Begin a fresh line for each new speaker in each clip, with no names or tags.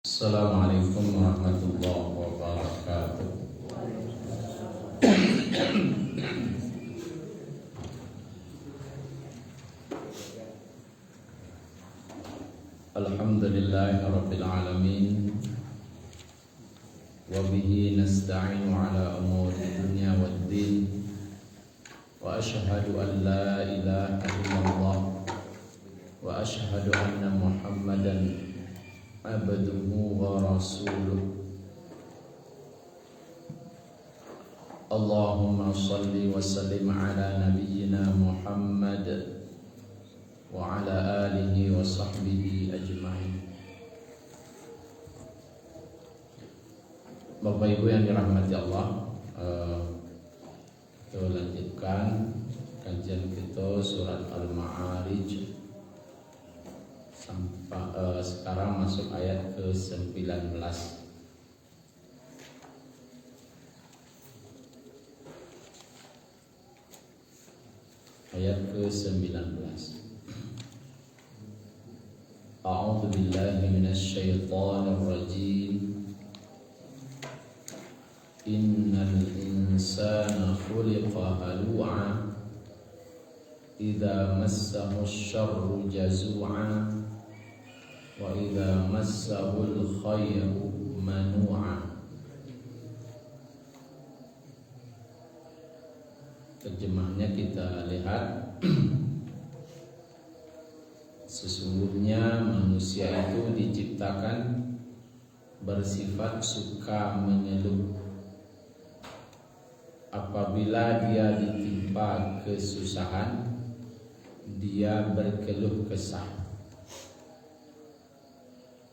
Assalamualaikum warahmatullahi wabarakatuh. Alhamdulillahi rabbil alamin. Wa bihi nasta'inu ala umuri dunya waddin. Wa ashhadu an la ilaha illallah wa ashhadu anna Muhammadan abduhu wa rasuluh. Allahumma salli wa sallim ala nabiyyina Muhammad wa ala alihi wa sahbihi ajma'in. Bapak Ibu yang dirahmati Allah, kita lanjutkan kajian kita surat Al-Ma'arij. Sekarang masuk ayat ke-19. Ayat ke-19. A'udzu billahi minasy syaithanir rajim. Innal insana khuliqa halu'a idza massahu asy-syarru jazu'a wa idza massahul khairu manu'a. Terjemahnya kita lihat. Sesungguhnya manusia itu diciptakan bersifat suka mengeluh. Apabila dia ditimpa kesusahan, dia berkeluh kesah.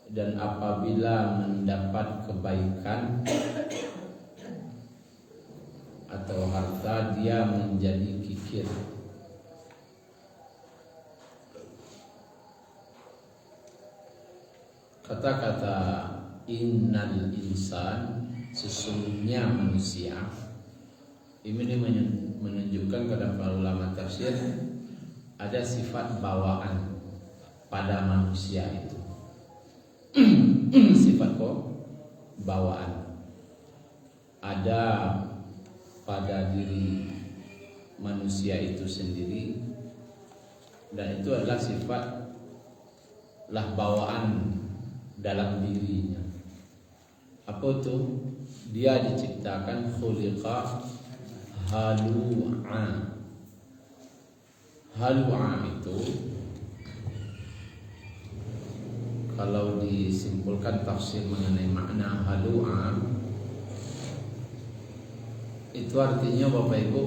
Dan apabila mendapat kebaikan atau harta, dia menjadi kikir. Kata-kata innal insan, sesungguhnya manusia, ini menunjukkan kepada para ulama tafsir ada sifat bawaan pada manusia itu. Sifat bawaan ada pada diri manusia itu sendiri, dan itu adalah sifatlah bawaan dalam dirinya. Apa itu? Dia diciptakan khuliqa halu'a. Halu'a itu kalau disimpulkan tafsir mengenai makna halu'a, itu artinya Bapak Ibu,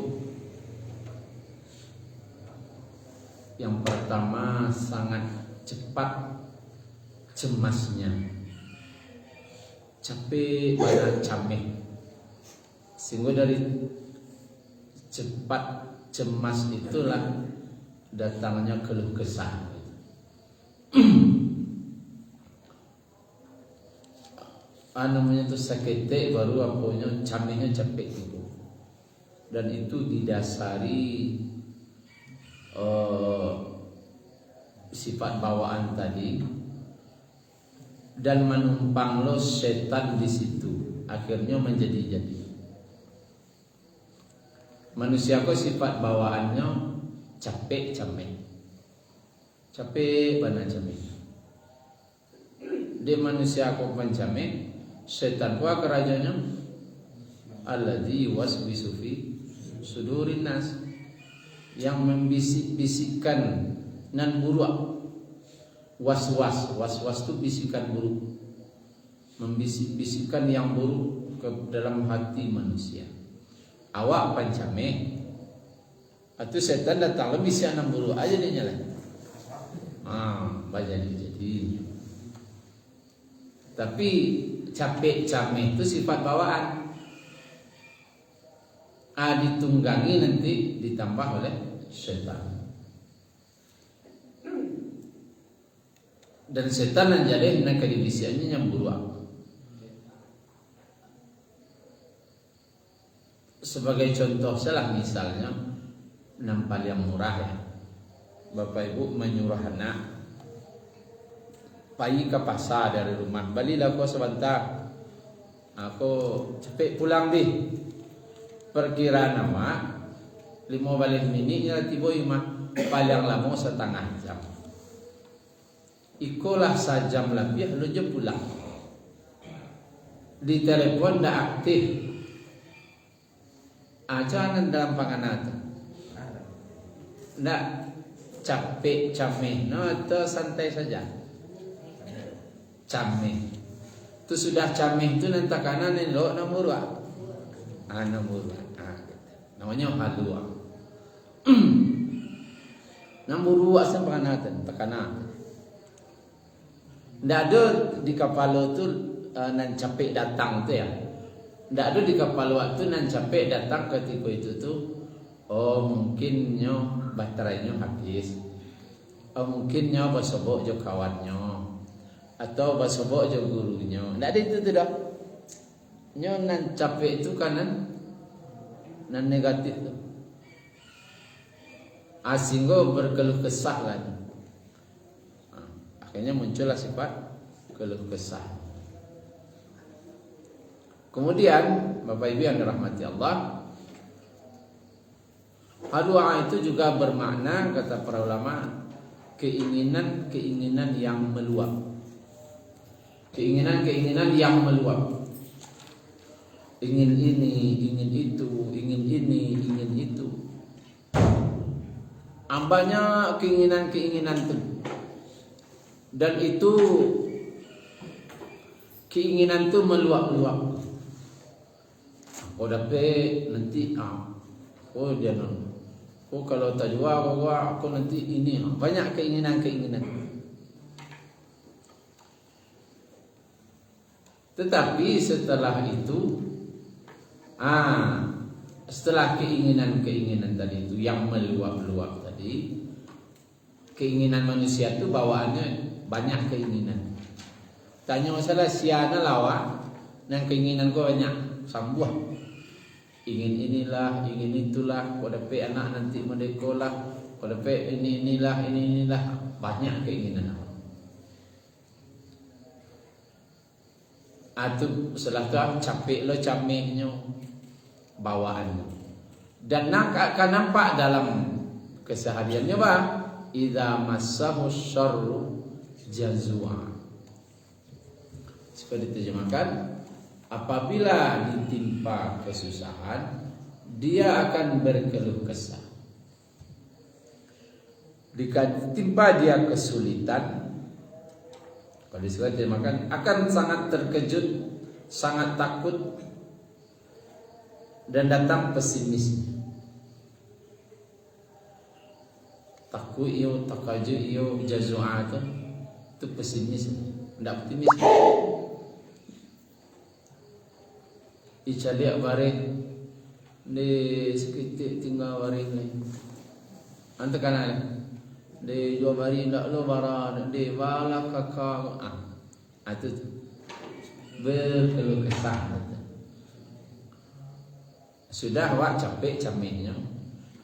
yang pertama sangat cepat cemasnya, capek pada cameh, sehingga dari cepat cemas itulah datangnya keluh kesah. Namanya itu sakete, baru apanya camenya capek gitu. Dan itu didasari sifat bawaan tadi, dan menumpang lo setan di situ, akhirnya menjadi-jadi. Manusia kok sifat bawaannya capek cameh, capek bana cameh. Dia manusia kok pancameh, setan ku kerajanya alladzi waswisu fi sudurin nas, yang membisik-bisikkan nan buruk. Was-was itu bisikan buruk, membisik-bisikkan yang buruk ke dalam hati manusia. Awak pancameh, atau setan datang lebih bisikan nan buruk aja dia nyala. Jadi. Tapi capek cameh itu sifat bawaan. Ditunggangi nanti ditambah oleh setan. Dan setan yang jadi nak kedivisiannya yang buruk. Sebagai contoh salah, misalnya nampal yang murah ya. Bapak Ibu menyuruh anak pergi ke pasar dari rumah, balilah kau sebentar, aku cepet pulang deh. Perkiraan nama 15 menit ya tiba imah, paling lama setengah jam. Ikulah sejam lebih lu je pulang. Di telepon dah aktif. Jangan dalam panganan tu. Ndak capek cameh, no atau santai saja. Cameh. Tu sudah cameh tu nanti kanan ni lo nomor nomor namanya halua. Nomor asam panganan tekanan. Ndak ada di kapal tu nan capek datang tu ya. Ndak ada di kapal waktu nan capek datang ketika itu tu. Oh mungkinnya baterainya habis. Oh mungkinnya basobok jo kawannya. Atau basobok jo gurunya. Ndak ada itu tu dah. Nyo nan capek itu kanan nan negatif tu. Sehingga berkeluh kesah lagi. Akhirnya muncullah sifat keluh kesah. Kemudian Bapak Ibu yang dirahmati Allah, halua itu juga bermakna kata para ulama keinginan yang meluap. Keinginan yang meluap. Ingin ini, ingin itu, ingin ini, ingin itu. Banyak keinginan itu. Dan itu keinginan itu meluap-luap. Oh dapat nanti oh dia non. Oh kalau tak jual aku nanti ini. Banyak keinginan. Tetapi setelah itu setelah keinginan tadi itu yang meluap-luap tadi, keinginan manusia itu bawaannya banyak keinginan. Tanya masalah siana lawa, yang keinginan kau banyak sambuh. Ingin inilah, ingin itulah, kau dapat anak nanti mendekolah, kau dapat inilah, banyak keinginan. Itu setelah tu capek lo camehnya bawaan. Dan akan nampak dalam kesehariannya bah, idza massahu syarru jazua. Seperti diterjemahkan, apabila ditimpa kesusahan, dia akan berkeluh kesah. Ditimpa dia kesulitan, kalau diterjemahkan akan sangat terkejut, sangat takut, dan datang pesimisnya. Takut iyo, takaju iyo, jazua itu pesimis, tidak optimis. Icaliak bareng di sekitik tinggal bareng ni. Anta kanan di dua bari ndak lo baran di bala kakak itu berkeluh kesah. Sudah awak capek camenya,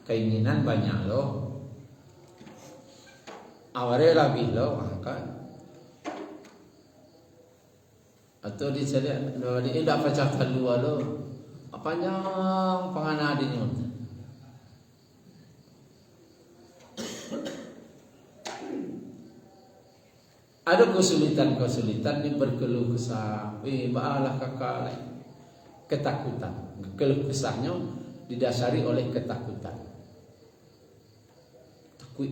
keinginan banyak lo, aware lebih lo kan? Atau dicari di indah pecah telur lo, apanya penganah dinyut. Ada kesulitan ni berkeluh kesah, baalah kakak lain. Ketakutan, keluh kesahnya didasari oleh ketakutan. Takut.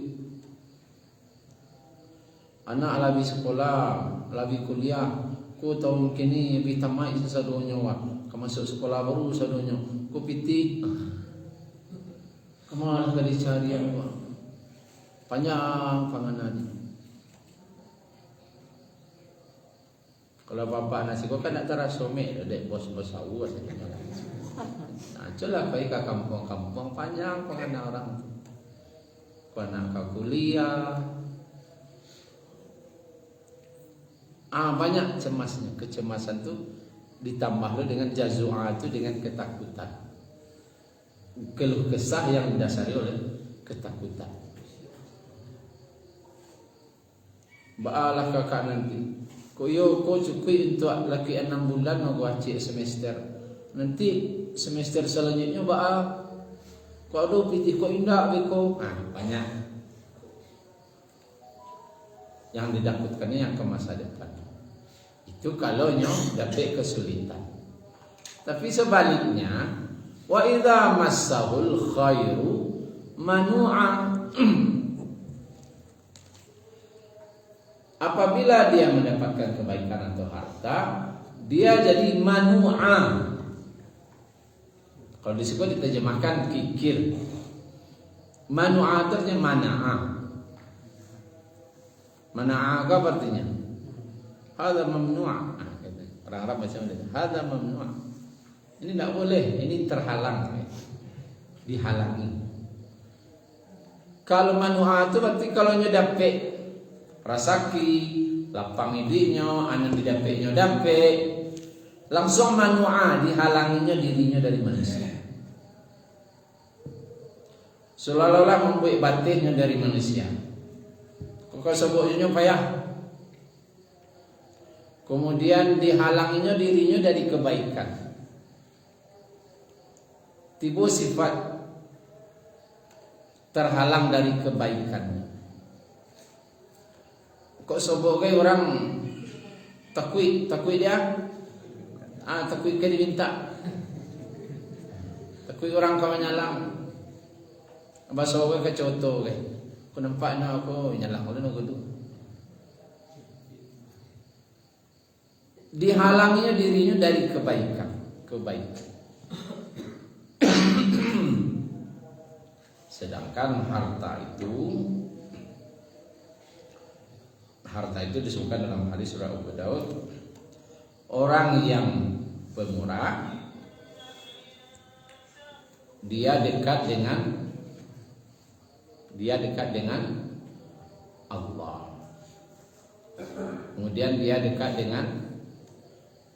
Anak lagi sekolah, lagi kuliah, ku tahun kini bitamai sesadonya wak. Kamu masuk sekolah baru sesadonya, ku piti. Kamu harus dicari apa? Panjang panganan. Kalau bapak nasi kau kan nak terasome, dek bos-bos awal saja. Nah, coba pergi ke kampung-kampung panjang pengen orang. Kau nak ke kuliah, banyak cemasnya. Kecemasan tu ditambah dengan jazua tu dengan ketakutan. Keluh kesah yang didasari oleh ketakutan. Baalah kakak nanti. Ko cukui untuk laki 6 bulan mau wajib semester. Nanti semester selanjutnya ko aduh pitih ko indah beko. Banyak. Yang didapatkannya yang ke masa depan. Itu kalau dapat kesulitan. Tapi sebaliknya, wa idza massahul khairu manu'a. Apabila dia mendapatkan kebaikan atau harta, dia jadi manu'a. Kalau disebut diterjemahkan kikir. Manu'a artinya mana'a. Mana'a apa artinya? Hadza mamnu'. Orang Arab macam ini. Hadza mamnu'. Ini tidak boleh, ini terhalang. Dihalangi. Kalau manu'a itu berarti kalau dapat rasaki, lapang idenya, anak didapatnya dapat, langsung manu'a, dihalanginya dirinya dari manusia. Seolah-olah membuat batinnya dari manusia. Kau sebutnya payah. Kemudian dihalanginya dirinya dari kebaikan. Tiba sifat terhalang dari kebaikannya. Kok sebagai orang takwid dia? Takwid ke diminta. Takwid orang kau menyalang. Bahasa orang ke contoh ke. Aku nampak aku nyalang dulu. Dihalanginya dirinya dari kebaikan. Sedangkan harta itu disebutkan dalam hadis surah Abu Daud, orang yang pemurah dia dekat dengan Allah. Kemudian dia dekat dengan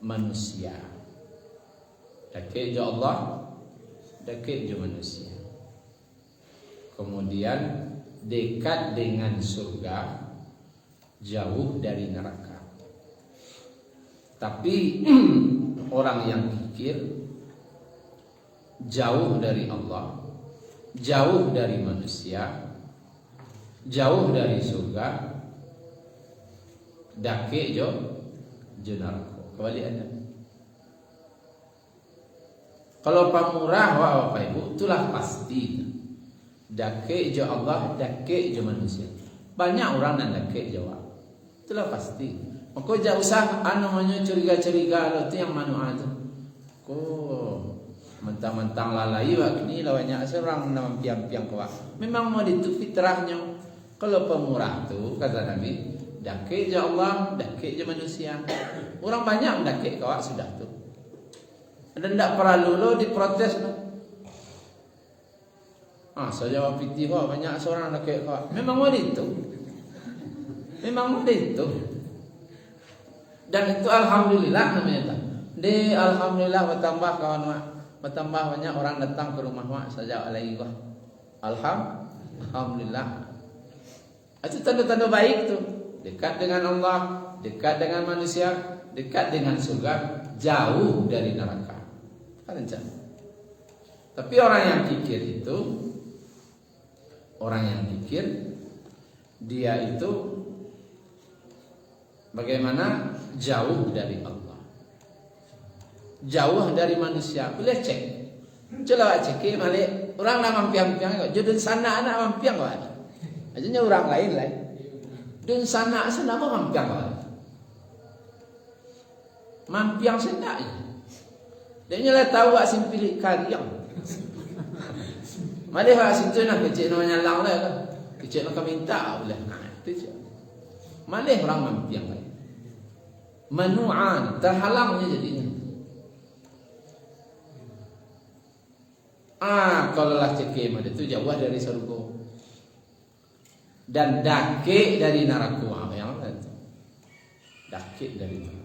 manusia. Dekat je Allah, dekat je manusia. Kemudian dekat dengan surga, jauh dari neraka. Tapi orang yang kikir, jauh dari Allah, jauh dari manusia, jauh dari surga, dake jo neraka. Kebalikannya. Kalau pamurah Bapak Ibu, itulah pasti. Dake jo Allah, dake jo manusia. Banyak orang yang dake jawab. Itulah pasti. Maka jangan usah namanya curiga-curiga itu yang manual itu. Mentang-mentang lalai ini lawannya seorang nama piang-piang kawak. Memang mau itu fitrahnya. Kalau pemurah itu kata Nabi, dake je Allah, dake je manusia. Orang banyak dake kawak sudah tu. Dan tidak perlu lo diprotes lo. Saya jawab piti banyak seorang dake kawak. Memang mau itu. Memang ada itu. Dan itu alhamdulillah namanya. Alhamdulillah bertambah kawan mak. Bertambah banyak orang datang ke rumah mak saja alaihi wa. Alhamdulillah. Itu tanda-tanda baik tuh. Dekat dengan Allah, dekat dengan manusia, dekat dengan surga, jauh dari neraka. Kan rencana. Tapi orang yang kikir itu, dia itu bagaimana jauh dari Allah, jauh dari manusia. Boleh cek, coba cek malik orang nak mampiang-piang, jodoh sana anak mampiang kok. Ajarnya orang lain. Dan sana apa mampiang kok. Mampiang sendak je. Dia nyala tahu asin pilih kaliang. Mari hak situ nak kecil namanya lang lah kan. Kecil nak minta boleh. Itu je. Malih orang mampiang lain. Manu'an, terhalangnya jadinya. Kalau lah cekim itu jauh dari surga. Dan dake dari neraka. Yang itu. Dake dari neraka.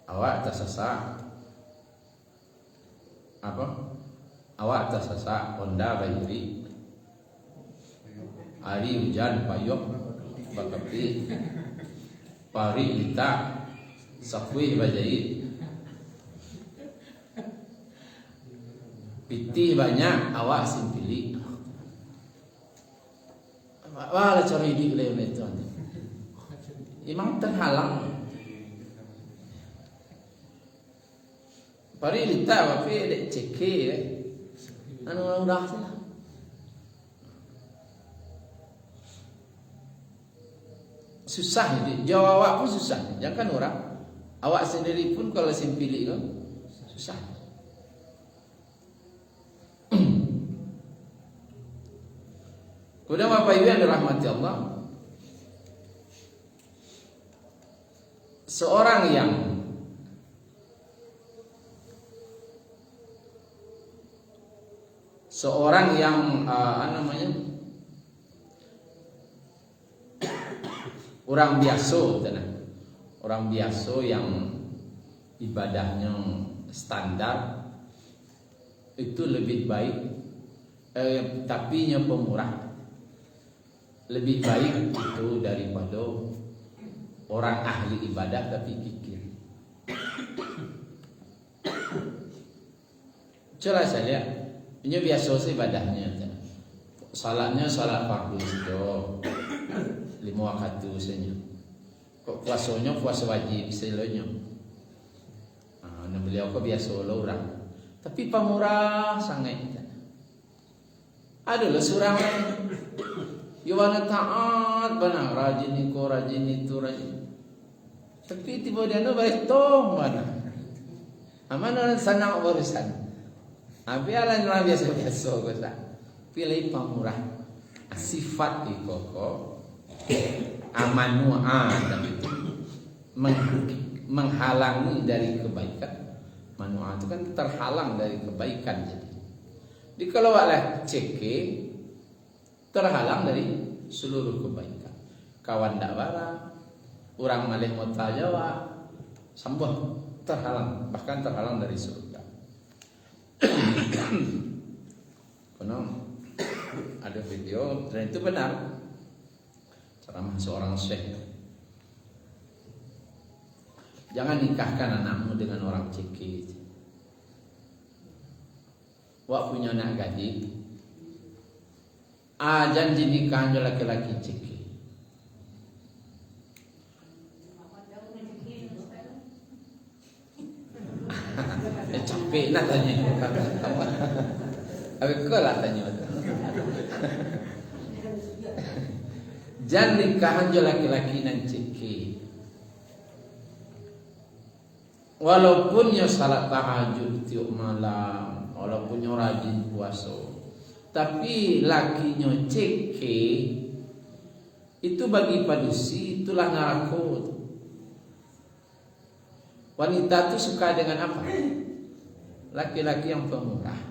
Awak tersesat apa? Awak tersesat Honda Bayuri Hari hujan payung bakapi pari lita sakwi bajai pitih banyak awak simpili. Wah, cari di leun itu. Imam terhalang. Pari lita tapi dek ceke anu udah sih. Susah ini, jawab awak pun susah. Jangan orang, awak sendiri pun kalau simpili kan susah. Kemudian Bapak Ibu yang dirahmati Allah, seorang yang orang biasa yang ibadahnya standar itu lebih baik, tapi nya pemurah lebih baik itu daripada orang ahli ibadah tapi kikir. Coba saya lihat, ini biasa sih ibadahnya, salatnya salat fardu saja, 5 waktu saja. Kok puasanya puasa wajib selonya. Nah, beliau kok biasa lo orang, tapi pemurah sangat. Adalah surang Yowana taat benar, rajin itu rajin. Tapi tiba dia no baik tong mana. Aman senang urusan. Abi alan orang biasa gosa. Pilih pamurah. Sifat ikoko amanu adam itu menghalangi dari kebaikan. Manual itu kan terhalang dari kebaikan jadi. Di kalau oleh ceke terhalang dari seluruh kebaikan. Kawan dak barang, orang malih mota Jawa, sambuh terhalang, bahkan terhalang dari surga. Karena ada video dan itu benar. Ceramah seorang syekh. Jangan nikahkan anakmu dengan orang cekik. Wak punya anak gadis. Janji nikah laki-laki cekik. Capek nak tanya. Tapi kau lah tanya. Jangan nikahan jo laki-laki nan cekik. Walaupun yo salat tahajud tiap malam, walaupun yo rajin puasa, tapi lakinya ceke itu bagi padusi itulah neraka. Wanita itu suka dengan apa? Laki-laki yang pemurah.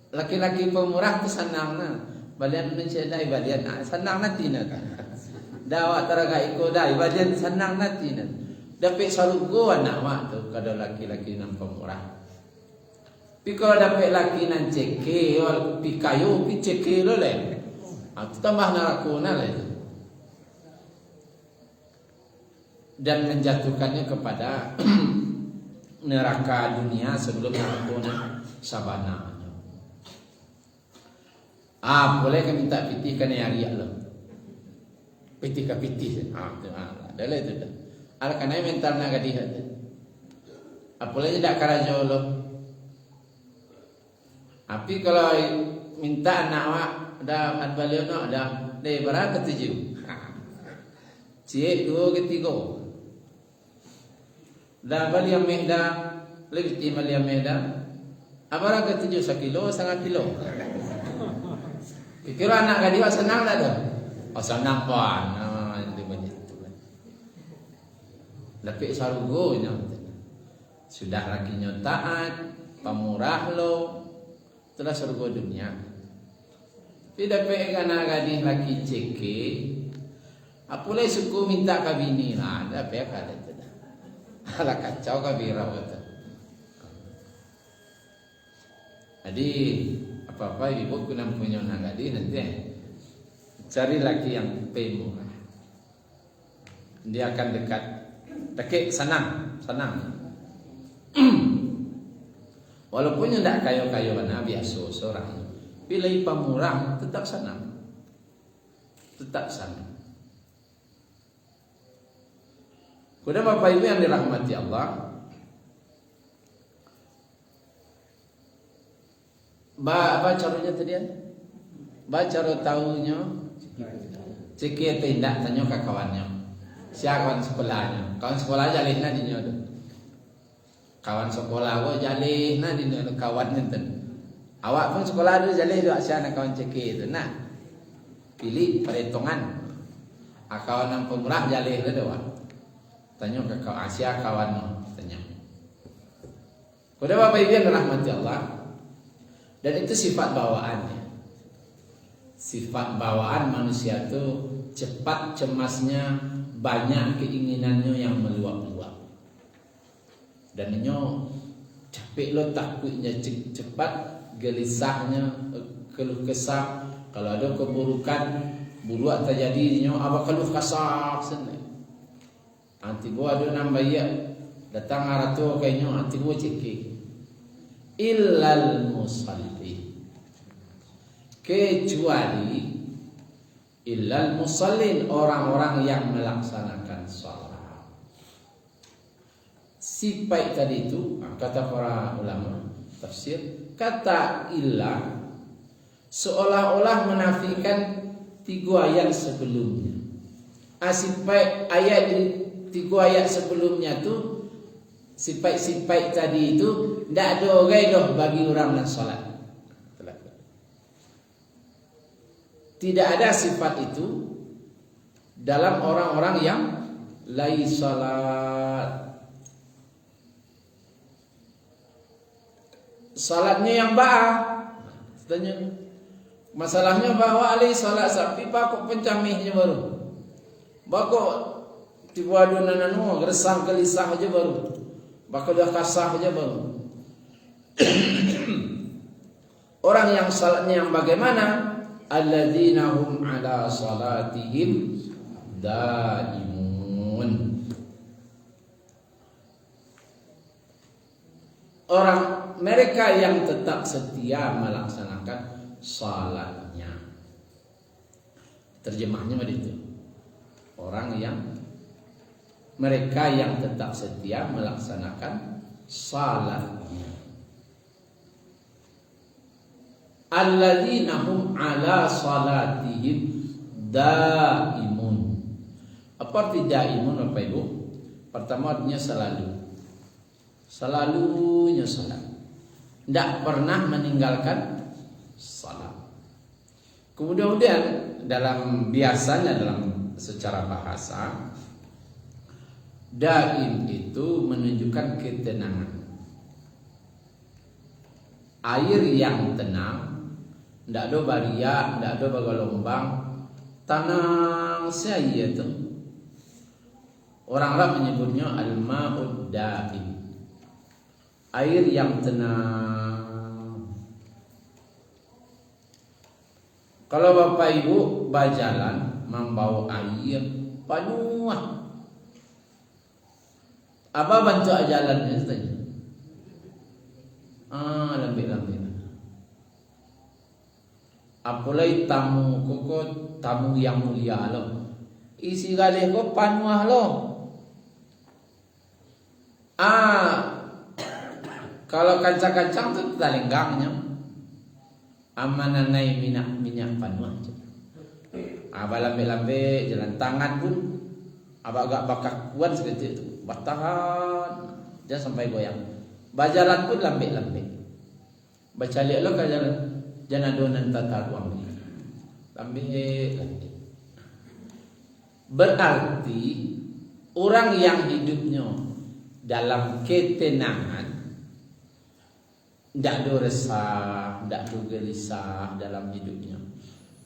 Laki-laki pemurah itu senangna. Balian Indonesia dai balian senangna tina. Dawa taraga iko dai balian senangna tina. Dapat sarugo anak mak tu kada laki-laki yang pemurah. Pi kalau dapat laki nan ceke, pi kayu pi ceke lo le. Itu tambah narakuna le. Dan menjatuhkannya kepada neraka dunia sebelum narakuna sabana. Boleh kan minta pitih kan yang riak lo. Pitih ke pitih. Dah lah itu dah. Al kanai mental naga dihat. Boleh tidak karajo lo. Tapi kalau minta anak awak dah adbalio no dah deh berapa ketujuh. Cik 2 ke 3. Dah baliam mehda lebih timal yang mehda. Abara ketujuh 1 kilo, 1/2 kilo. Kira anak gadis senang dah tu. Oh senang pan. Dia begitu. Tapi sarugonya sudah lakinya taat, pemurah lo, telah surga dunia. Tidak pegang anak gadis laki ceke. Apulai suku minta kabini lah, ada pihak ada tu dah. Alah kacau kabirau tu. Jadi Apa-apa ibu kunam punya nagadi nanti cari laki yang pemu. Dia akan dekat. Dekat senang. Walaupun tidak kayo-kayo biasa seorang. Bila ipam murah tetap senang. Kemudian Bapak Ibu yang dirahmati Allah, apa caranya tadi? Cara tahunya cekir tindak tanya ke kawannya. Siapa kawan sekolahnya? Kawan sekolah jalihna di nyodo. Kawan sekolah wo jalihna di nyodo kawan nenten. Awak pun sekolah dulu jalih dua siapa kawan cekir itu. Nah, pilih perhitungan. Kawan yang pemurah jalih le doa. Tanya ke kawan Asia kawan tanya. Kepada Bapak Ibu yang dirahmati Allah, dan itu sifat bawaannya. Sifat bawaan manusia itu cepat cemasnya, banyak keinginannya yang meluap-luap. Dan nyo capek lo takutnya cepat, gelisahnya, keluh kesah. Kalau ada keburukan, buruak terjadi nyo apa keluh kesah senang. Anti gua ada nambah ya, datang aratu kayaknya anti gua cekik. Illal musalli, kecuali illal musallin, orang-orang yang melaksanakan salat. Sifat tadi itu kata para ulama tafsir, kata illa seolah-olah menafikan 3 ayat sebelumnya. Sifat ayat 3 ayat sebelumnya tu sifat-sifat tadi itu tidak ada gaidah bagi orang yang salat. Tidak ada sifat itu dalam orang-orang yang lai salat. Salatnya yang ba'ah. Tanya masalahnya bahwa alai salat sapi pakok pencamihnya baru. Bakok tiba adunananu gersang gelisah aja baru. Bakal dah kasah aja baru. Orang yang salatnya yang bagaimana? Alladzina hum ala salatihim daimun. Orang mereka yang tetap setia melaksanakan salatnya. Terjemahnya begitu. Orang yang mereka yang tetap setia melaksanakan salatnya. Alladzina hum ala salatihim daimun. Apa arti daimun Bapak Ibu? Pertama artinya selalu. Selalunya salat. Tidak pernah meninggalkan salat. Kemudian biasanya dalam secara bahasa, daim itu menunjukkan ketenangan. Air yang tenang, tidak ada bariak, tidak ada bergelombang, tenang saja itu. Orang Arab menyebutnya al-ma'ud daim. Air yang tenang. Kalau Bapak Ibu berjalan membawa air penuh, apa bentuk jalannya tanya? Lambat-lambat. Apalagi tamu yang mulia lo. Isi galih ko panuah lo. Kalau kancang-kancang tu talenggangnya. Amananai minyak panuah. Lambat-lambat jalan tangan pun agak bakak kuat seperti itu. Bertahan jangan sampai goyang. Berjalan pun lambat-lambat. Baca lihat lo ke jalan. Jangan adonan tata ruang ni. Lambat. Berarti orang yang hidupnya dalam ketenangan, tidak ada resah, tidak ada gelisah dalam hidupnya.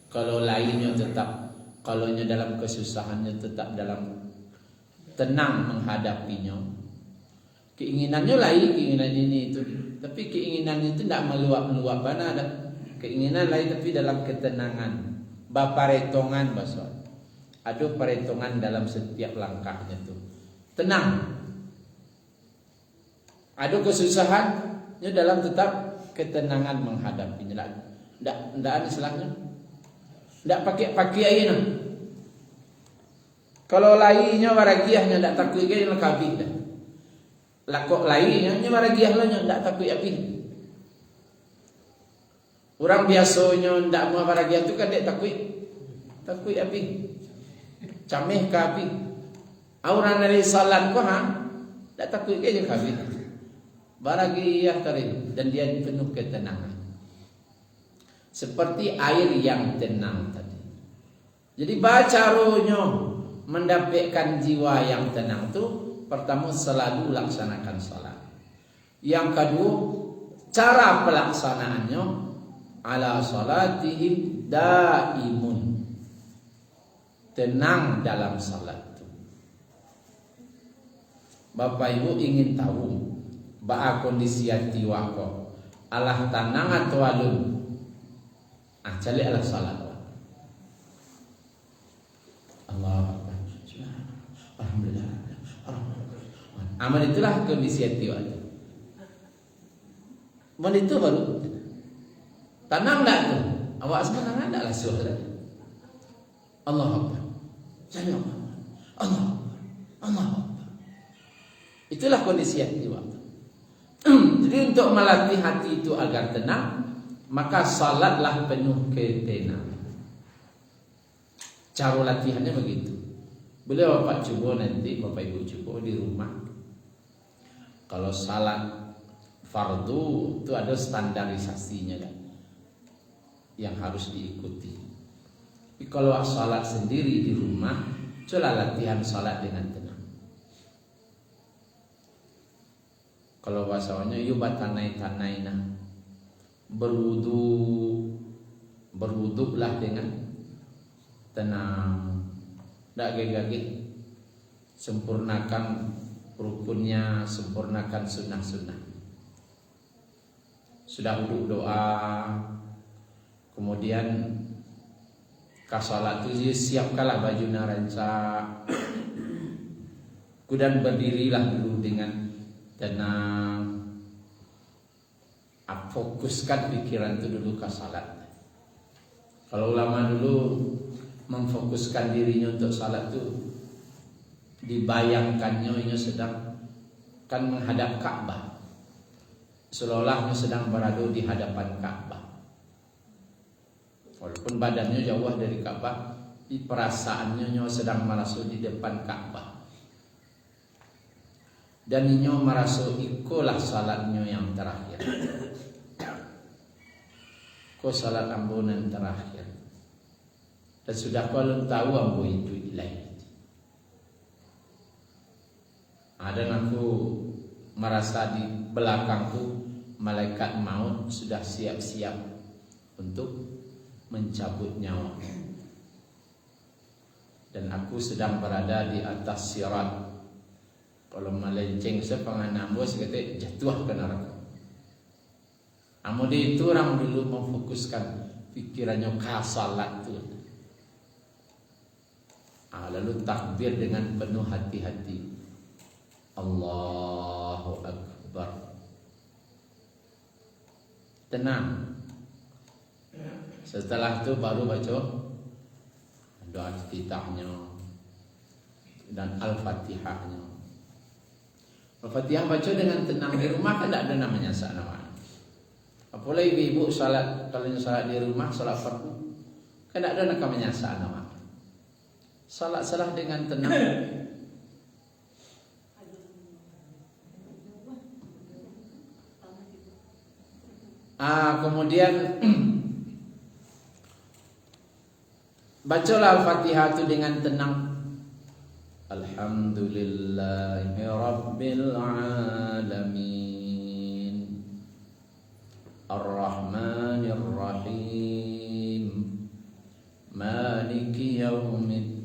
Kalau lainnya tetap, kalaunya dalam kesusahannya tetap dalam tenang menghadapinya. Keinginannya lain, keinginan ini itu, tapi keinginan itu tidak meluap-meluap. Mana ada Keinginan lain tapi dalam ketenangan. Baparetongan bahasa. Ada paretongan dalam setiap langkahnya tuh. Tenang. Ada kesusahannya dalam tetap ketenangan menghadapinya. Ndak ada istilahnya. Ndak pakai aja nah. Kalau lainya waragiahnya ndak takut ke kabih dah. Lah kok lainya waragiah lah ndak takut api. Orang biasanya ndak mau waragiah tu kan dek takut api. Cameh ke api. Orang dari salat ko ndak takut ke kabih. Waragiah tadi dan dia penuh ketenangan. Seperti air yang tenang tadi. Jadi bacaronyo mendapatkan jiwa yang tenang tu pertama selalu laksanakan salat. Yang kedua cara pelaksanaannya ala salatihim daimun. Tenang dalam salat tu. Bapak Ibu ingin tahu baa kondisi hati wako alah tenang atau alun? Cari alah salat. Allah Akbar. Alhamdulillah. Amal itulah kondisi hati wako. Itu baru tenang tak tu? Awak sebenarnya tak lah suara. Allah Akbar. Jadi Allah. Allah Akbar. Itulah kondisi hati waktu. Jadi untuk melatih hati itu agar tenang, maka salatlah penuh ketenangan. Cara latihannya begitu. Boleh Bapak coba nanti, Bapak Ibu coba di rumah. Kalau salat fardu itu ada standarisasinya kan, yang harus diikuti. Tapi kalau salat sendiri di rumah, coba latihan salat dengan tenang. Kalau bahasanya yubatanai-tanai nah, berwuduklah dengan tenang, tidak gagah. Sempurnakan rukunnya, sempurnakan sunnah-sunnah. Sudah wuduk doa, kemudian kasalat itu siapkanlah baju naranca, kemudian berdirilah dulu dengan tenang. Fokuskan pikiran itu dulu ke salat. Kalau ulama dulu memfokuskan dirinya untuk salat itu, dibayangkannya ini sedang kan menghadap Ka'bah, seolah-olahnya sedang berada di hadapan Ka'bah. Walaupun badannya jauh dari Ka'bah, perasaannya sedang merasa di depan Ka'bah. Dan inyo merasa ikulah salatnya yang terakhir. Ko salat ambunan terakhir. Dan sudah kalau tahu ambu itu ilahi. Ada aku merasa di belakangku malaikat maut sudah siap-siap untuk mencabut nyawa. Dan aku sedang berada di atas sirat. Kalau melenceng sepangan bos kata jatuh ke neraka. Amudi itu orang dulu memfokuskan pikirannya ke salat tu. Lalu takbir dengan penuh hati-hati. Allahu Akbar. Tenang. Setelah itu baru baca doa iftitahnya dan Al-Fatihahnya. Al-Fatihah baca dengan tenang di rumah kan tidak ada namanya nama. Apalagi ibu salat, kalau salat di rumah salat fardu kan tidak ada namanya nama. Salat dengan tenang. Kemudian bacalah Al-Fatihah itu dengan tenang. Alhamdulillahi Rabbil Alamin Ar-Rahmanir Rahim Maliki Yaumiddin.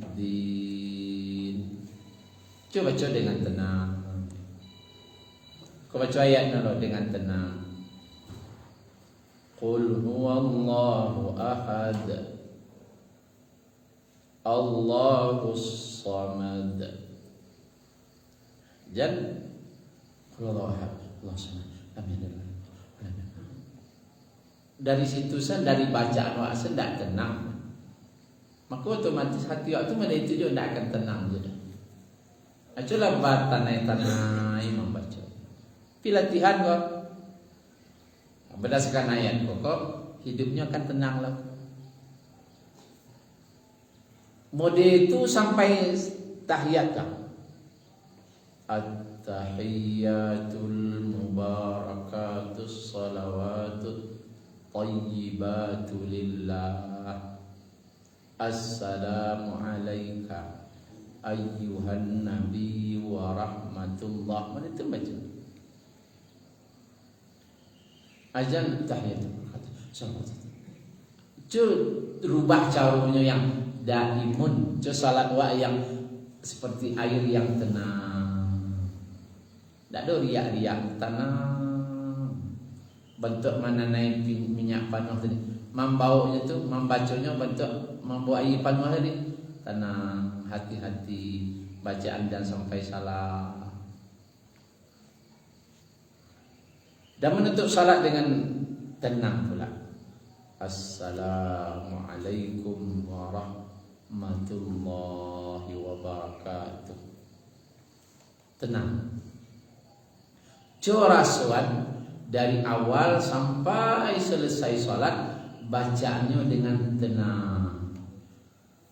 Coba baca dengan tenang. Kau baca ayatnya loh dengan tenang. Qul huwallahu ahad, Allahus samad. Dan Allah samad. Amin. Dari situ dari bacaan wa tidak tenang. Maka otomatis hati waktu mana itu juga tidak akan tenang juga. Aculah tanah membaca. Pilatihan kok berdasarkan ayat kok hidupnya akan tenang lah. Mode itu sampai tahiyat kan. At-tahiyyatul mubarakatus salawatut tayyibatu lillah. Assalamu alayka ayyuhan nabi wa rahmatullah. Mana itu baca? Ajan tahiyat. Rubah caranya yang daimun. Salat wa yang seperti air yang tenang. Tak ada riak-riak, tenang. Bentuk mana naik minyak panas tadi, membaunya tu, membacanya bentuk membawa air panas tadi, tenang, hati-hati, bacaan dan sampai salah. Dan menutup salat dengan tenang pula. Assalamualaikum warahmatullahi wabarakatuh. Tenang. Corasuan dari awal sampai selesai sholat bacaannya dengan tenang.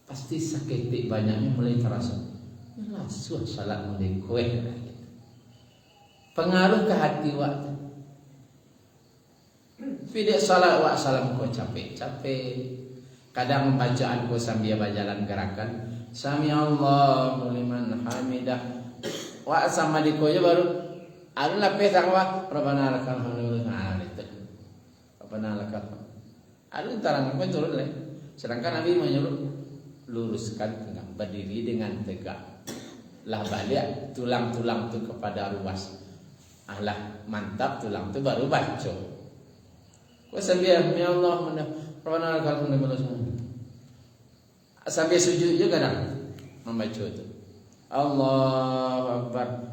Pasti seketik banyaknya mulai terasa. Langsung sholat mulai kuat. Pengaruh ke hati waktu. Tidak sholat wak salam kau capek. Kadang bacaan kau sambil berjalan gerakan. Sami Allahu liman hamidah. Wak sama di kau baru. Alun lapis akwa Rabbana lakal hamdu. Itu. Rabbana lakal. Alun tarang apa turun leh. Sedangkan Nabi menyuruh luruskan tegak, berdiri dengan tegak. Lah balik tulang-tulang tu kepada ruas. Alah mantap tulang tu baru baca. Kau sambil ya Allah Rabbana lakal hamdu. Sambil sujud juga kadang membaca tu. Allahu Akbar.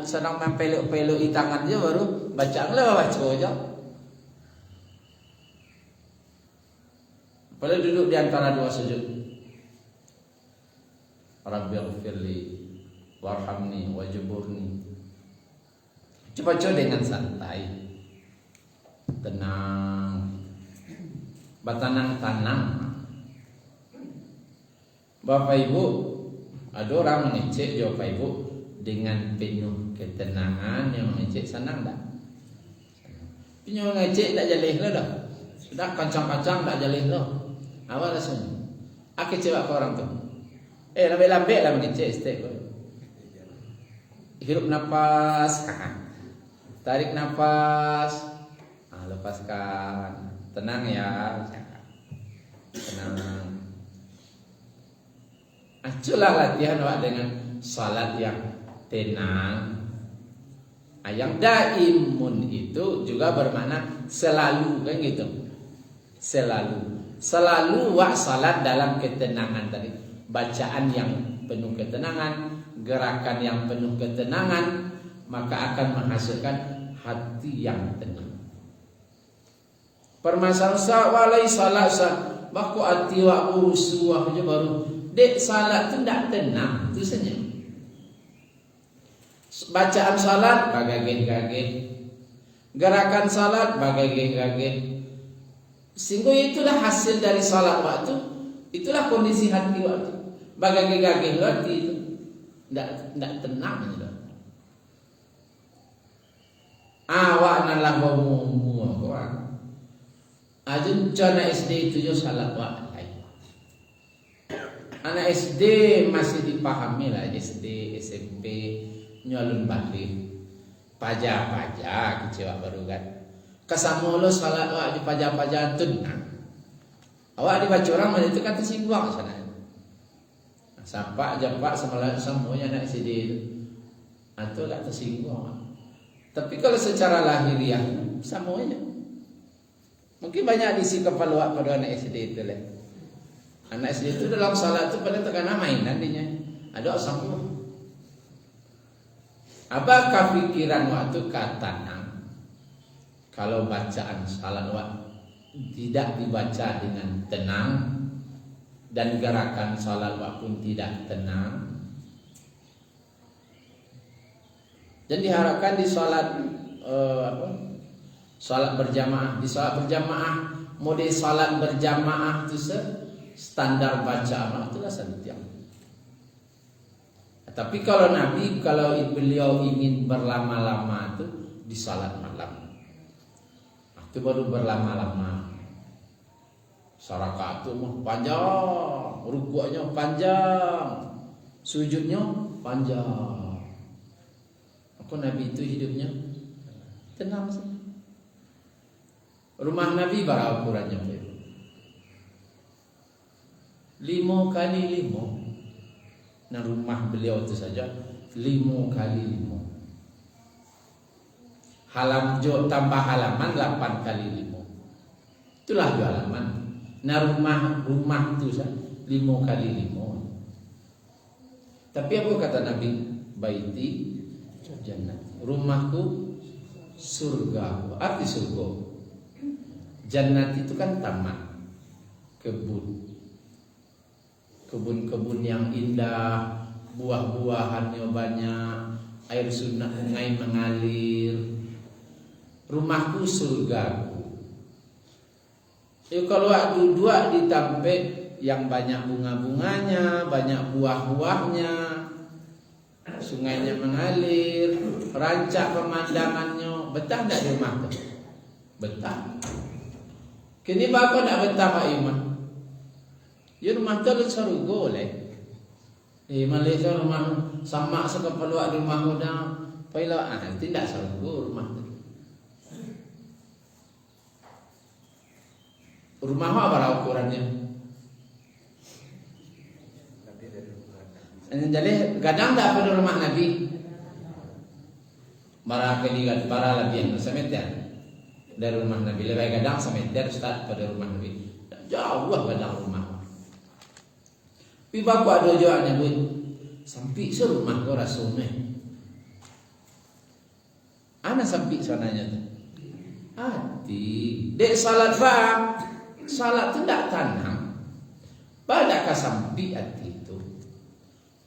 Sedang mempeluk-peluk di tangan dia baru baca aja. Pada duduk di antara dua sujud. Rabbighfirli warhamni wajburni. Baca dengan santai, tenang, bertenang-tenang. Bapak Ibu, ada orang mengecek Bapak Ibu dengan penuh ketenangan yang mengecek senang tak? Penuh mengecek tak jalih lah dah. Sudah kancang-kancang tak jalih lah. Apa rasanya? Aku cakap ke orang tu. Lambat-lambat lah mengecek step. Hirup nafas, tarik nafas, lepaskan. Tenang ya, tenang. Aculah latihan awak dengan salat yang tenang. Yang daimun itu juga bermakna selalu kan gitu. Selalu wak salat dalam ketenangan tadi. Bacaan yang penuh ketenangan, gerakan yang penuh ketenangan, maka akan menghasilkan hati yang tenang. Permasalahan walai salat baku hati wa urusuah aja baru dek salat tu tidak tenang tu saja. Bacaan salat bagagin-gagin, gerakan salat bagagin-gagin. Sehingga itulah hasil dari salat waktu, itulah kondisi hati waktu. Bagagin-gagin hati itu tidak tenang aja. Awak nalah bamu awak. Ajun cana SD itu jo salat waktu. Anak SD masih dipahami lah, SD, SMP, nyalun balik, pajak kecewa baru kan. Kesamu lo salat awak di pajak tenang. Awak dibaca orang mana itu kata singgung sana. Sampai jampak semuanya anak SD itu, atau tak tersinggung. Tapi kalau secara lahiriah semuanya Mungkin banyak isi kepala pada anak SD itu lah. Anak SD itu dalam salat itu pada terkena mainan dia. Ada osang. Apakah pikiran waktu katanya kalau bacaan salat tidak dibaca dengan tenang dan gerakan salat pun tidak tenang, dan diharapkan di salat salat berjamaah, di salat berjamaah mode salat berjamaah itu standar bacaan itulah setiap. Tapi kalau Nabi, kalau beliau ingin berlama-lama itu di salat malam, itu baru berlama-lama. Rakaat itu panjang, rukuknya panjang, sujudnya panjang. Aku Nabi itu hidupnya tenang sih. Rumah Nabi berapa ukurannya? 5 kali 5. Nah rumah beliau itu saja 5 kali 5. Tambah halaman 8 kali 5. Itulah 2 halaman. Nah rumah itu saja 5 kali 5. Tapi apa kata Nabi? Baiti jannah. Rumahku surga. Arti surga. Jannat itu kan taman, kebun yang indah, buah-buahannya banyak, air sungai mengalir. Rumahku surgaku. Kalau dua ditampek yang banyak bunga-bunganya, banyak buah-buahnya, sungainya mengalir, rancak pemandangannya, betah tidak di rumah itu? Betah. Kini bapak nak betah Pak Imam. Ya rumah tu lu surga leh. Malaysia rumah sama sekepala rumah udah pailah tidak surga rumah tu. Rumah apa berapa ukurannya? Jadi kadang tak pada rumah Nabi. Bara lebih semeter dari rumah Nabi. Lebih kadang semeter start pada rumah Nabi. Jauh kadang rumah. Tapi bapak ada jawabannya buat sampai serumah kau rasulnya. Ana sampai sananya tu. Hati dek salat faham. Salat tu tak tanam. Pada sampai hati itu.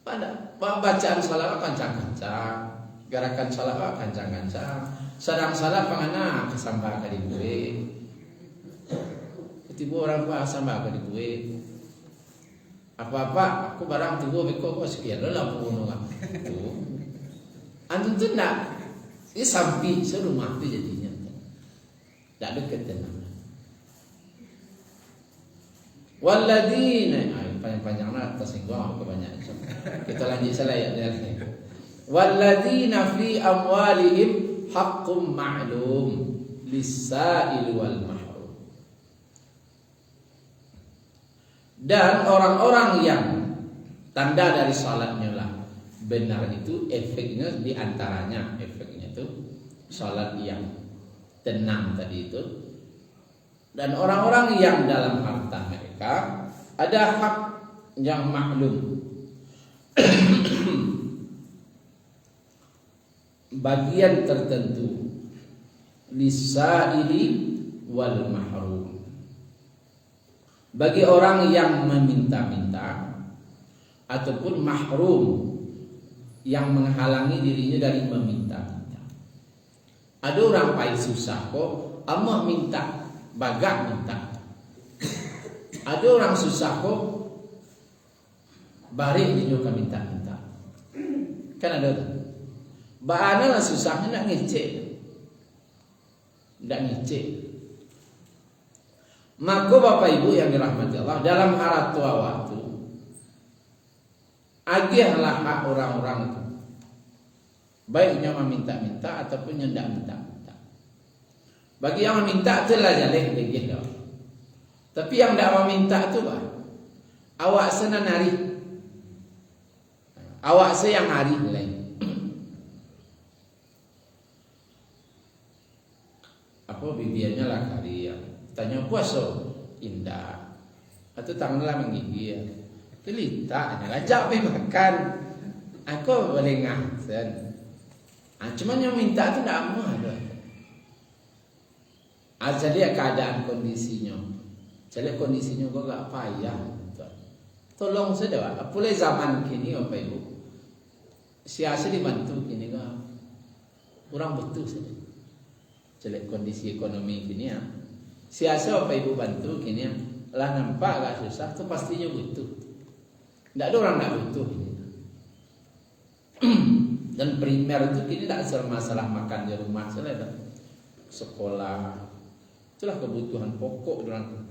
Pada bacaan salat kancang-kancang, gerakan salat kancang-kancang. Sedang salat pangana kesambah kali gue. Tiba orang bahasa mbak kali gue. Apa-apa aku barang tunggu beko kok sekian lah puno kan. Antum tu nak ini sampai serumah tu jadinya. Tak dekat tenang. Walladzina panjang-panjangnya tersinggung kebanyakan. Kita lanjut salah ya. Walladzina fi amwalihim haqqum ma'lum lis-sa'il wal mahrum. Dan orang-orang yang tanda dari salatnya lah benar itu efeknya diantaranya efeknya itu salat yang tenang tadi itu. Dan orang-orang yang dalam harta mereka ada hak yang maklum. Bagian tertentu lisaili wal mahrum. Bagi orang yang meminta-minta ataupun mahrum yang menghalangi dirinya dari meminta-minta. Ada orang paling susah kok Allah minta bagak minta. Ada orang susah kok balik dia juga minta-minta. Kan ada bahana lah susahnya nak ngecek. Tidak ngecek. Maka Bapak Ibu yang dirahmati Allah, dalam harat tua waktu agihlah hak orang-orang itu. Baiknya meminta-minta ataupun yang tidak minta-minta. Bagi yang meminta itulah jaleh degih dah. Tapi yang tidak meminta itu bah, awak sana nari. Awak saya yang hari lain. Apa bibiannya lah kali ya. Tanya biasanya puasa indah atau tanganlah menggigil kelita ngajak pergi makan aku boleh ngasen cuman yang minta tu tak mau ada jadi keadaan kondisinya jadi kondisinya kok gak payah tolong saja apalagi zaman kini Bapak Ibu siasa dibantu kini kok kurang betul saja jelek kondisi ekonomi kini ya siasa Bapak Ibu bantu kini ya lah nampak agak susah tu pastinya butuh tidak ada orang tak butuh kini. Dan primer itu kini tak masalah makan di rumah saja sekolah itulah kebutuhan pokok orang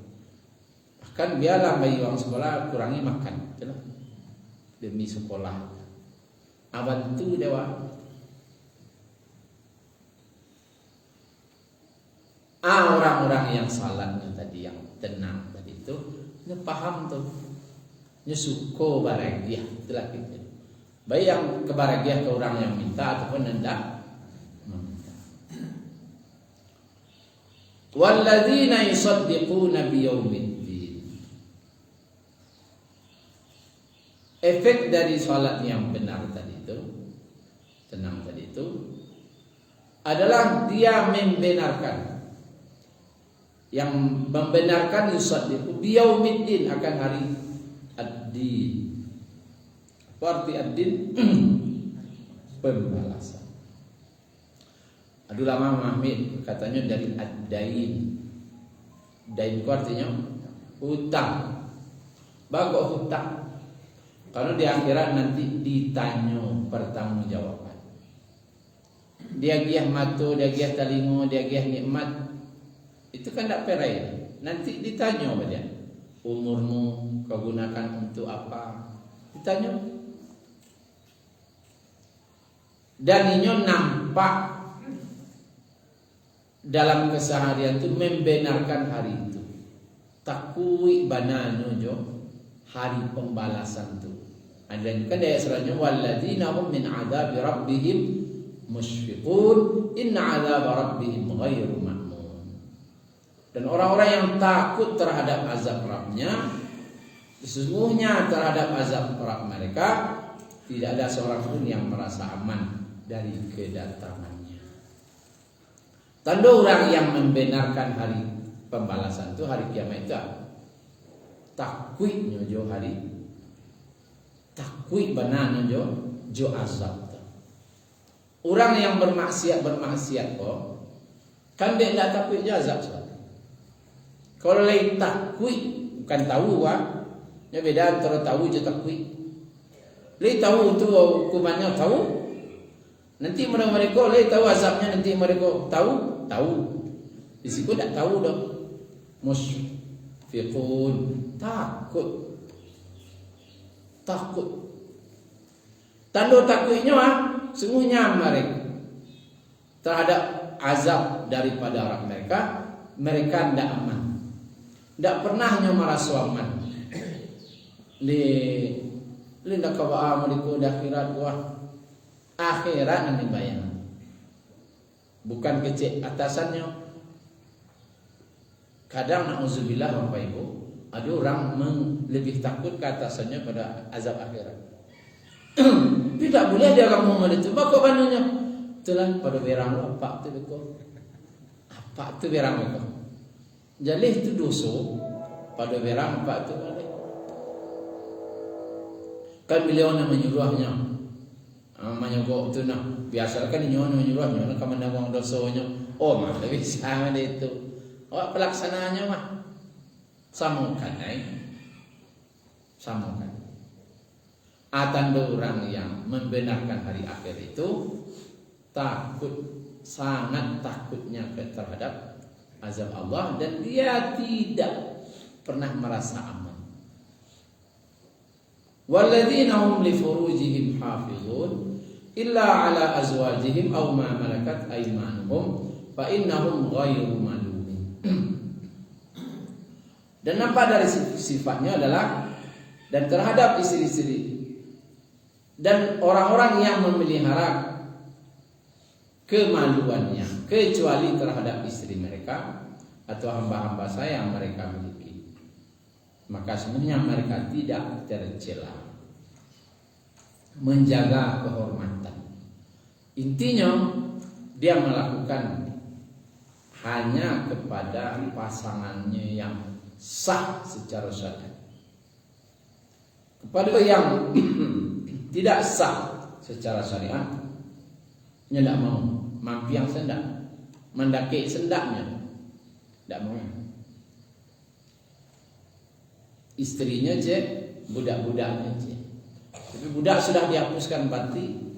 bahkan biarlah bayi orang sekolah kurangi makan itulah demi sekolah bantu dewa orang-orang yang salatnya tadi yang tenang tadi itu dia paham tuh dia suko bahagia itulah gitu baik yang kebahagiaan ke orang yang minta ataupun hendak meminta walladzina yusaddiquna biyaumiddin efek dari salat yang benar tadi itu tenang tadi itu adalah dia membenarkan yang membenarkan yusaddiqu biyaumiddin akan hari ad-din. Apa arti ad-din? Pembalasan. Aduh lama Mahmid katanya dari ad-dain. Dain itu artinya hutang. Bagus hutang. Kalau di akhirat nanti ditanya pertanggungjawaban. Dia giah matu, dia giah talingo, dia giah nikmat. Itu kan tak perai. Nanti ditanya pada dia, umurmu kau gunakan untuk apa? Ditanya. Dan ini nampak dalam keseharian itu membenarkan hari itu. Takui banano jo hari pembalasan itu. Dan kan ayat selanjutnya walladzina hum min adzabi rabbihim musyfiqun inna adzab rabbihim ghairu ma'mun. Dan orang-orang yang takut terhadap azab Rabbnya, sesungguhnya terhadap azab Rabb mereka tidak ada seorang pun yang merasa aman dari kedatangannya. Tanda orang yang membenarkan hari pembalasan itu hari kiamat itu takwiknya jo hari takwik banana jo azab. Orang yang bermaksiat kok kan dia tidak takwik jo azab. Kalau lain takwik bukan tahu ya beda antara tahu je takwik. Lain tahu tu hukumannya tahu. Nanti mereka lain tahu azabnya nanti mereka tahu. Di situ tak tahu dah. Musyfiqun takut. Tanda takutnya sungguhnya mereka terhadap azab daripada orang mereka tidak aman. Tidak pernahnya merasa aman. Li nak kawa amaliku akhirat akhirat nanti bayang. Bukan kecil atasannya. Kadang na'udzubillah Bapak Ibu, ada orang lebih takut ke atasannya pada azab akhirat. Tidak boleh dia kamu itu. Bako banunya. Itulah pada berang apa tu beko. Apa tu berang beko. Jadi itu dosa pada berang apa tu balik. Kan beliau nak menyuruhnya. Menyogok tu nak. Biasa kan nyonya menyuruhnya nak menanggung dosanya. Oh mah lebih sama itu. Awak pelaksananya mah samakan samakan. Tanda orang yang membenarkan hari akhir itu takut, sangat takutnya terhadap azab Allah dan dia tidak pernah merasa aman. Walladzina hum li furujihim hafizun illa ala azwajihim aw ma malakat aymanuhum fa innahum ghairu malumin. Dan nampak dari sifatnya adalah dan terhadap istri-istri dan orang-orang yang memelihara kemaluannya kecuali terhadap istri mereka atau hamba-hamba saya yang mereka miliki, maka sebenarnya mereka tidak tercela, menjaga kehormatan. Intinya dia melakukan hanya kepada pasangannya yang sah secara syariat. Kepada yang tidak sah secara syariat, tidak mau. Mampiang sendak, mendaki sendaknya, tidak mau. Istrinya cek, budak-budaknya cek. Tapi budak sudah dihapuskan berarti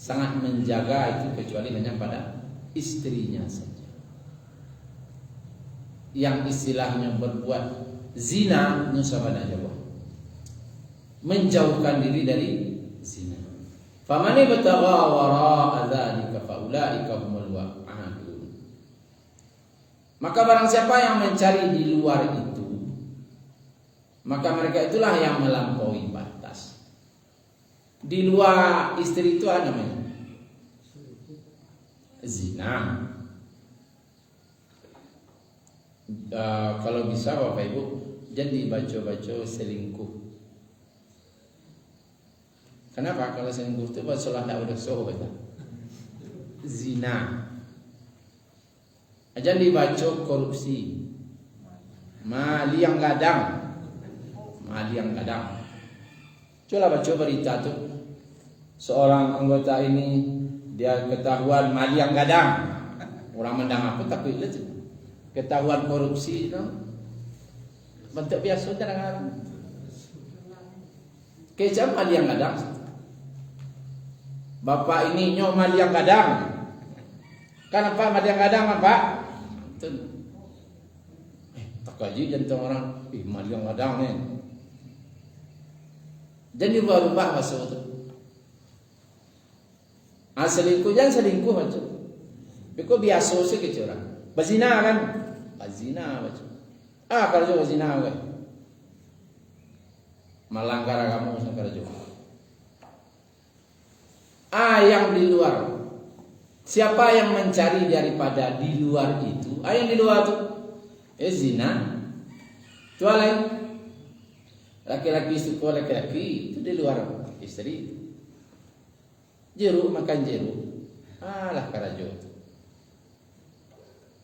sangat menjaga itu, kecuali hanya pada istrinya saja. Yang istilahnya berbuat zina, nusabana jawab, menjauhkan diri dari zina. Famani batagha wara'a dzalika faulaika humul wa'adun. Maka barang siapa yang mencari di luar itu, maka mereka itulah yang melampaui batas. Di luar istri itu ada namanya zina. Kalau bisa Bapak Ibu jadi baca-baca selingkuh. Kenapa? Kalau selingkuh itu solah tidak udah soh zina. Aja dibaca korupsi, mali yang gadang, Coba baca berita tuh, seorang anggota ini dia ketahuan mali yang gadang. Orang mendang apa tapi itu ketahuan korupsi, no? Bentuk biasa kadang-kadang. Kecam mali yang gadang. Bapak ini nyo mali yang gadang. Kenapa mali yang gadang, Pak? Tak kaji jantung orang, mali yang gadang nih. Dan dirubah-rubah bahasa itu. Selingkuh jangan selingkuh macam. Beko biasa sih kecuali. Bazina kan? Bazina macam. Kalau juga bazina kan. Melanggar agama sekarang juga. Yang di luar. Siapa yang mencari daripada di luar itu? Yang di luar itu zina. Itu lain. Laki-laki suku laki-laki itu di luar istri. Jeruk makan jeruk. Lah karajo.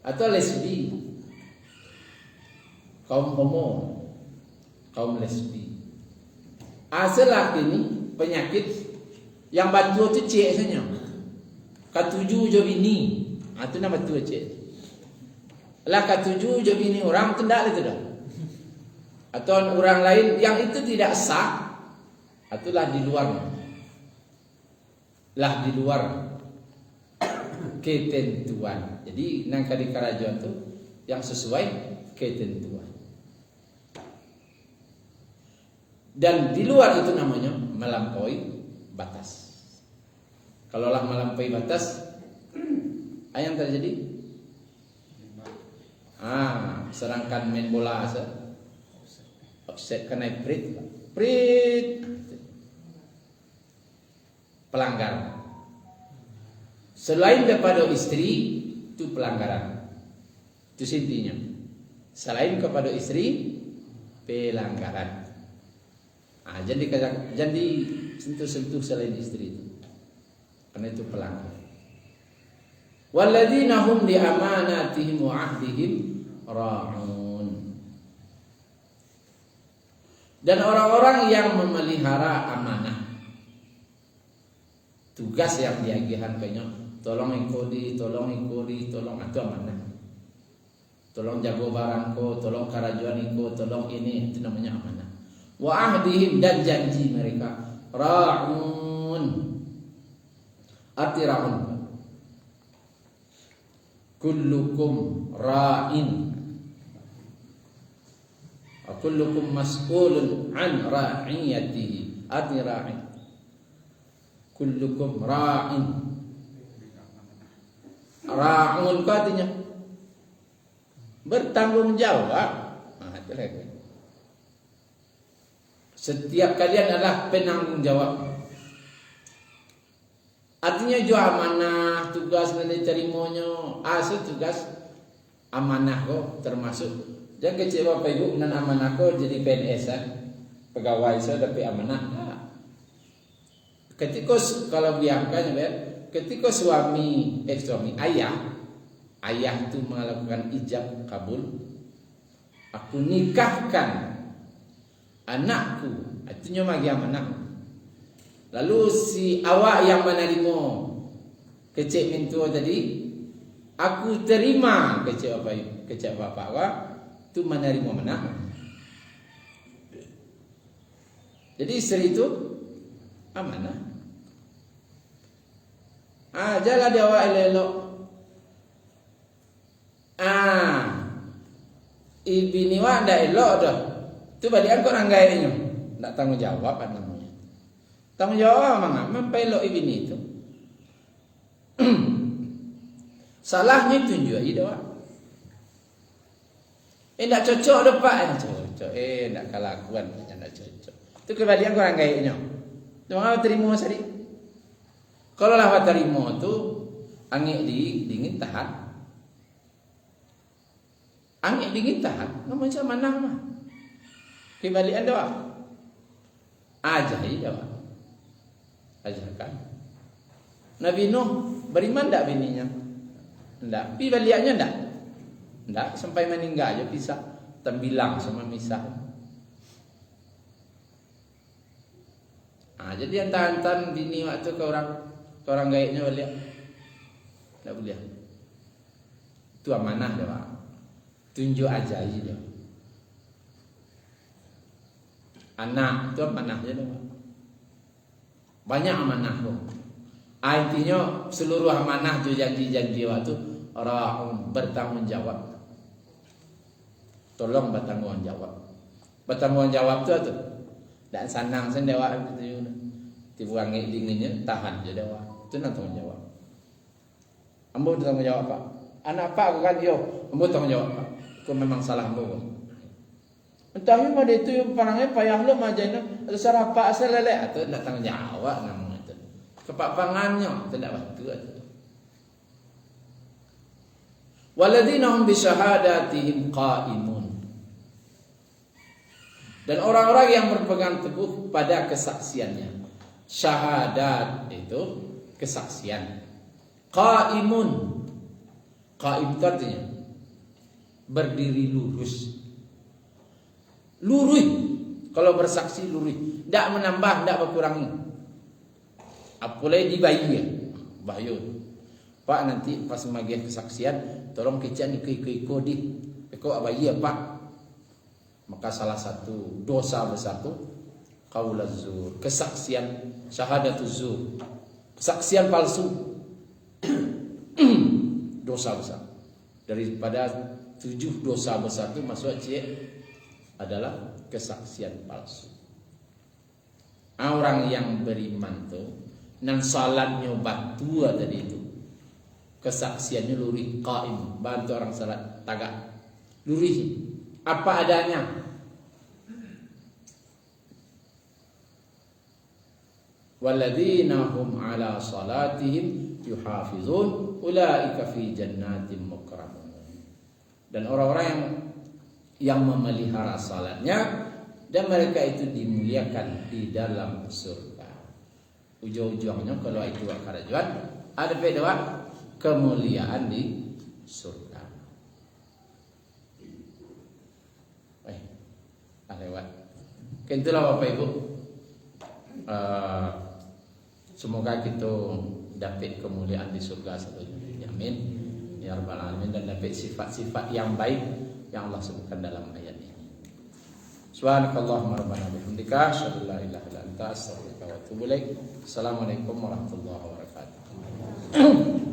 Atau lesbi. Kaum homo, kaum lesbi. Laki ini penyakit yang bantu itu cek saja. Katuju jo bini. Itu nama tu cek. Lah katuju jo bini orang tidak itu dah. Atau orang lain yang itu tidak sah, itulah di luar. Lah di luar ketentuan. Jadi nangka di kerajaan itu yang sesuai ketentuan. Dan di luar itu namanya melampaui batas. Kalau lah melampaui batas, apa yang terjadi? Serangkan main bola offset kena prit pelanggar. Selain daripada istri itu pelanggaran. Itu intinya. Selain kepada istri pelanggaran. Jadi sentuh-sentuh selain istri itu. Karena itu pelanggar. Walladzina hum li amanatihim wa 'ahdihim ra'un. Dan orang-orang yang memelihara amanah, tugas yang diagihkan kayaknya, tolong ikodi, itu amanah. Tolong jago barangku, tolong karajuan iku, tolong ini, itu namanya amanah. Wa ahdihim, dan janji mereka, ra'un. Arti ra'un, kullukum ra'in, kullukum mas'ulun an ra'iyatihi. Arti ra'in, kullukum ra'in. Ra'un itu artinya bertanggung jawab. Setiap kalian adalah penanggung jawab. Artinya juga amanah, tugas nanti terimanya. Tugas amanah kok termasuk jangan kecil Bapak Ibu nan amanah kok jadi PNS pegawai saya tapi amanah. Nah, ketika kalau biarkan ya, ketika suami ayah itu melakukan ijab kabul, aku nikahkan anakku, itu magi amanah. Lalu si awak yang menerima kecik mintu tadi, aku terima kecik bapak awak itu menerima mana? Jadi istri itu amanah. Jalan dia awak elok. Ibini wa ndak elok dah. Tu balik angkot anggainya. Ndak tanggung jawab kan namanya. Tanggung jawab memang elok ibini itu. Salahnya tunjuk aja dah. Ndak cocok dah Pak. Cocok. Ndak kelakuan ndak cocok. Tu kebalian kau anggainya. Tu mau terima sari. Kalau lah terima tu angin dingin tahan. Angin dingin tahan, namanya mana mah? Kembalian doa. Ajai doa. Ajarkan. Nabi Nuh beriman tak bininya? Enggak. Pi baliannya enggak? Enggak, sampai meninggal aja pisah. Tembilang sama misah. Jadi hantar bini waktu ke orang gaibnya balik. Enggak boleh. Itu amanah doa. Tunjuk aja dia. Anak itu amanah je dah. Banyak amanah tu. Intinya seluruh amanah tu janji-janji waktu orang bertanggung jawab. Tolong bertanggung jawab. Bertanggung jawab tu. Dan sanang sendewa itu. Tibuang dinginnya tahan je dewa. Itu nak tanggung jawab. Ambo tanggung jawab Pak. Anak Pak kan yo, ambo tanggung jawab Pak. Kau memang salah ambo. Entah memang dia tu parangnya payah lu majana atau sarapa asal lele atau nak tanggung jawab namanya tu. Kepapangannya tidak waktu tu. Waladina hum bi syahadatihim qaimun. Dan orang-orang yang berpegang teguh pada kesaksiannya. Syahadat itu kesaksian. Qaimun. Qaim itu artinya berdiri lurus. Lurus. Kalau bersaksi lurus, tidak menambah, tidak berkurangi. Apalagi dibayi ya. Bahaya. Pak nanti pas magian kesaksian, tolong kecian iko di. Iko abayi ya Pak. Maka salah satu dosa besar tu qaulaz zur, kesaksian syahadatuz zur. Kesaksian palsu. Dosa besar. Daripada 7 dosa besar itu masuk adalah kesaksian palsu. Orang yang beriman tu nan salatnya batu tadi itu. Kesaksiannya lurih qaim, bantu orang salat tagak. Lurih apa adanya. Walladzina hum ala salatihim yuhafizun ulaika fi jannatin mukramun. Dan orang-orang yang memelihara salatnya dan mereka itu dimuliakan di dalam surga. Ujung-ujungnya kalau itu karajuan ada beda kemuliaan di surga. Lewat. Itulah Bapak Ibu. Semoga kita dapat kemuliaan di surga selalu. Amin. Ya Rabbal Alamin, dan dapat sifat-sifat yang baik yang Allah sebutkan dalam ayat ini. Subhanakallahumma rabbana bihamdika asyhadu an la ilaha illa anta astaghfiruka wa atubu ilaik. Assalamualaikum warahmatullahi wabarakatuh.